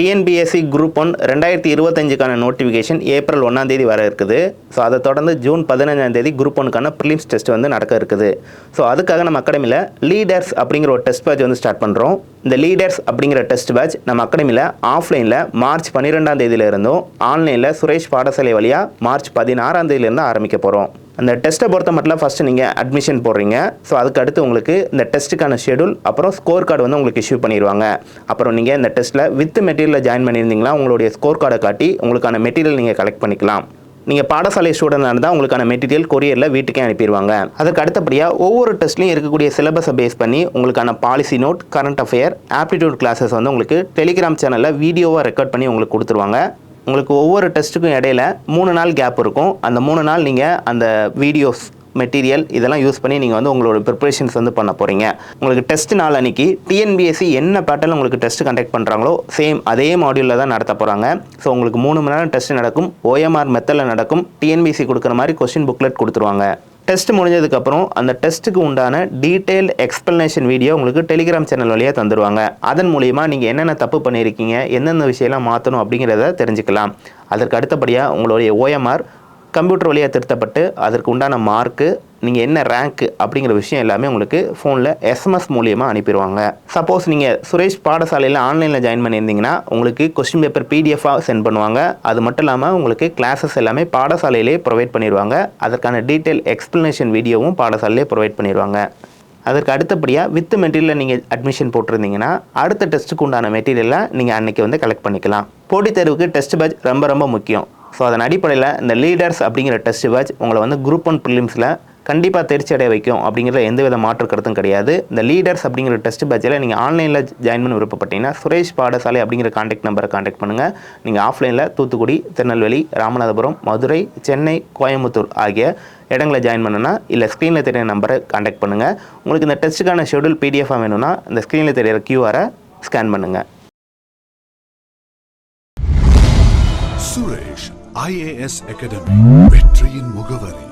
TNPSC group 1 2025க்கான notification April 1ஆம் தேதி வர இருக்குது. ஸோ அதை தொடர்ந்து ஜூன் 15ஆம் தேதி குரூப் 1க்கான ப்ரிலிம்ஸ் டெஸ்ட் வந்து நடக்க இருக்குது. ஸோ அதுக்காக நம்ம அகாடமியில் லீடர்ஸ் அப்படிங்கிற ஒரு டெஸ்ட் பேட்ச் வந்து ஸ்டார்ட் பண்ணுறோம். இந்த லீடர்ஸ் அப்படிங்கிற டெஸ்ட் பேட்ச் நம்ம அகாடமியில் ஆஃப்லைனில் மார்ச் 12ஆம் தேதியிலிருந்தும் ஆன்லைனில் சுரேஷ் பாடசாலை வழியாக மார்ச் 16ஆம் தேதியிலேருந்து ஆரம்பிக்க போகிறோம். அந்த டெஸ்ட்டை பொறுத்த மட்டும் ஃபஸ்ட்டு நீங்கள் அட்மிஷன் போடுறீங்க. ஸோ அதுக்கு அடுத்து உங்களுக்கு இந்த டெஸ்ட்டுக்கான ஷெடியூல் அப்புறம் ஸ்கோர் கார்டு வந்து உங்களுக்கு இஷ்யூ பண்ணிடுவாங்க. அப்புறம் நீங்கள் இந்த டெஸ்ட்டில் வித் மெட்டீரியலில் ஜாயின் பண்ணியிருந்தீங்களா உங்களுடைய ஸ்கோர் கார்டை காட்டி உங்களுக்கான மெட்டீரியல் நீங்கள் கலெக்ட் பண்ணிக்கலாம். நீங்கள் பாடசாலை ஸ்டூடெண்டாக இருந்தால் உங்களுக்கான மெட்டீரியல் கொரியரில் வீட்டுக்கே அனுப்பிடுவாங்க. அதுக்கு அடுத்தபடியாக ஒவ்வொரு டெஸ்ட்லையும் இருக்கக்கூடிய சிலபஸை பேஸ் பண்ணி உங்களுக்கான policy note, current affair, aptitude classes வந்து உங்களுக்கு டெலிகிராம் சேனலில் வீடியோவாக ரெக்கார்ட் பண்ணி உங்களுக்கு கொடுத்துருவாங்க. உங்களுக்கு ஒவ்வொரு டெஸ்ட்டுக்கும் இடையில 3 நாள் கேப் இருக்கும். அந்த 3 நாள் நீங்கள் அந்த வீடியோஸ், மெட்டீரியல் இதெல்லாம் யூஸ் பண்ணி நீங்கள் வந்து உங்களோட ப்ரிப்பரேஷன்ஸ் வந்து பண்ண போகிறீங்க. உங்களுக்கு டெஸ்ட் நாள் அன்றைக்கி டிஎன்பிஎஸ்சி என்ன பேட்டர்னில் உங்களுக்கு டெஸ்ட் கண்டக்ட் பண்ணுறாங்களோ சேம் அதே மாடியூலில் தான் நடத்த போகிறாங்க. ஸோ உங்களுக்கு 3 மணி நேரம் டெஸ்ட் நடக்கும். ஓஎம்ஆர் மெத்தடில் நடக்கும். டிஎன்பிஎஸ்சி கொடுக்குற மாதிரி கொஸ்டின் புக்லெட் கொடுத்துருவாங்க. டெஸ்ட் முடிஞ்சதுக்கப்புறம் அந்த டெஸ்ட்டுக்கு உண்டான டீட்டெயில்டு எக்ஸ்ப்ளனேஷன் வீடியோ உங்களுக்கு டெலிகிராம் சேனல் வழியாக தந்துடுவாங்க. அதன் மூலிமா நீங்கள் என்னென்ன தப்பு பண்ணியிருக்கீங்க, எந்தெந்த விஷயம்லாம் மாற்றணும் அப்படிங்கிறத தெரிஞ்சுக்கலாம். அதற்கு அடுத்தபடியாக உங்களுடைய ஓஎம்ஆர் கம்ப்யூட்டர் வழியாக திருத்தப்பட்டு அதற்கு உண்டான மார்க்கு, நீங்கள் என்ன ரேங்க்கு அப்படிங்கிற விஷயம் எல்லாமே உங்களுக்கு ஃபோனில் எஸ்எம்எஸ் மூலியமாக அனுப்பிடுவாங்க. சப்போஸ் நீங்கள் சுரேஷ் பாடசாலையில் ஆன்லைனில் ஜாயின் பண்ணியிருந்தீங்கன்னா உங்களுக்கு கொஸ்டின் பேப்பர் பிடிஎஃபாக சென்ட் பண்ணுவாங்க. அது மட்டும் இல்லாமல் உங்களுக்கு கிளாஸஸ் எல்லாமே பாடசாலையிலே ப்ரொவைட் பண்ணிடுவாங்க. அதற்கான டீட்டெயில் எக்ஸ்ப்ளனேஷன் வீடியோவும் பாடசாலையிலே ப்ரொவைட் பண்ணிடுவாங்க. அதற்கு அடுத்தபடியாக வித் மெட்டீரியலில் நீங்கள் அட்மிஷன் போட்டிருந்தீங்கன்னா அடுத்த டெஸ்ட்டுக்கு உண்டான மெட்டீரியலை நீங்கள் அன்றைக்கி வந்து கலெக்ட் பண்ணிக்கலாம். போட்டித் தேர்வுக்கு டெஸ்ட் பேட்ச் ரொம்ப முக்கியம். ஸோ அதன் அடிப்படையில் இந்த லீடர்ஸ் அப்படிங்கிற டெஸ்ட் பேட்ச் உங்களை வந்து குரூப் 1 ப்ரிலிம்ஸில் கண்டிப்பாக தேர்ச்சி அடைய வைக்கும் அப்படிங்கிறத எந்தவித மாற்று கருத்தும் கிடையாது. இந்த லீடர்ஸ் அப்படிங்கிற டெஸ்ட் பேட்சில் நீங்கள் ஆன்லைனில் ஜாயின் பண்ண விருப்பப்பட்டீங்கன்னா சுரேஷ் பாடசாலை அப்படிங்கிற கான்டாக்ட் நம்பரை கான்டாக்ட் பண்ணுங்கள். நீங்கள் ஆஃப்லைனில் தூத்துக்குடி, திருநெல்வேலி, ராமநாதபுரம், மதுரை, சென்னை, கோயம்புத்தூர் ஆகிய இடங்களை ஜாயின் பண்ணுன்னா இல்லை ஸ்க்ரீனில் தெரியிற நம்பரை கான்டாக்ட் பண்ணுங்கள். உங்களுக்கு இந்த டெஸ்ட்டுக்கான ஷெடியூல் பிடிஎஃபாக வேணும்னா இந்த ஸ்க்ரீனில் தெரியிற QR ஸ்கேன் பண்ணுங்கள். சுரேஷ் IAS அகாடமி வெற்றியின் முகவரி.